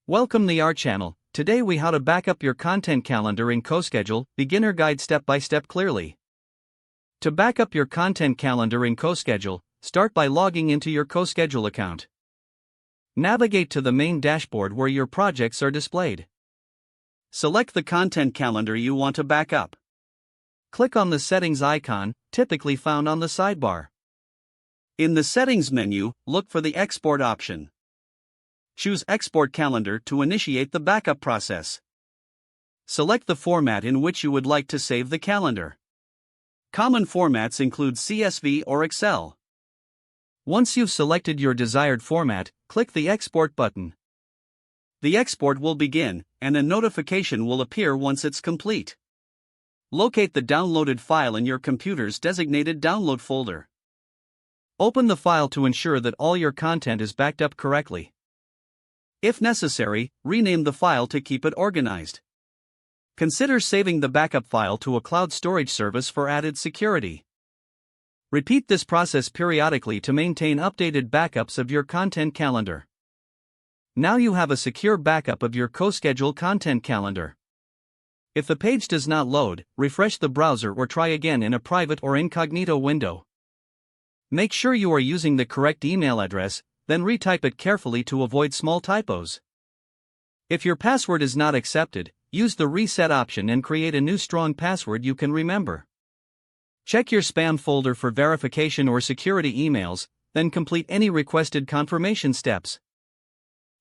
Welcome to our channel. Today we how to back up your content calendar in CoSchedule, beginner guide step by step clearly. To back up your content calendar in CoSchedule, start by logging into your CoSchedule account. Navigate to the main dashboard where your projects are displayed. Select the content calendar you want to back up. Click on the settings icon, typically found on the sidebar. In the settings menu, look for the export option. Choose Export Calendar to initiate the backup process. Select the format in which you would like to save the calendar. Common formats include CSV or Excel. Once you've selected your desired format, click the Export button. The export will begin, and a notification will appear once it's complete. Locate the downloaded file in your computer's designated download folder. Open the file to ensure that all your content is backed up correctly. If necessary, rename the file to keep it organized. Consider saving the backup file to a cloud storage service for added security. Repeat this process periodically to maintain updated backups of your content calendar. Now you have a secure backup of your CoSchedule content calendar. If the page does not load, refresh the browser or try again in a private or incognito window. Make sure you are using the correct email address, then retype it carefully to avoid small typos. If your password is not accepted, use the reset option and create a new strong password you can remember. Check your spam folder for verification or security emails, then complete any requested confirmation steps.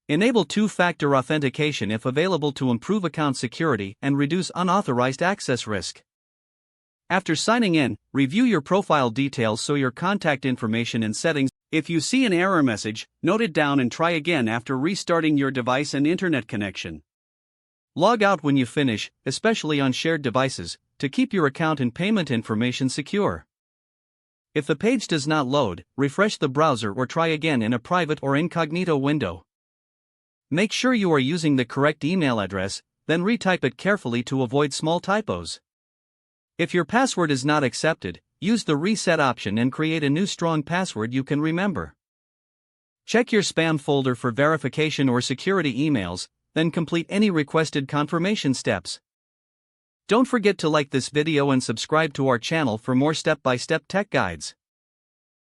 Enable two-factor authentication if available to improve account security and reduce unauthorized access risk. After signing in, review your profile details so your contact information and settings. If you see an error message, note it down and try again after restarting your device and internet connection. Log out when you finish, especially on shared devices, to keep your account and payment information secure. If the page does not load, refresh the browser or try again in a private or incognito window. Make sure you are using the correct email address, then retype it carefully to avoid small typos. If your password is not accepted, use the reset option and create a new strong password you can remember. Check your spam folder for verification or security emails, then complete any requested confirmation steps. Don't forget to like this video and subscribe to our channel for more step-by-step tech guides.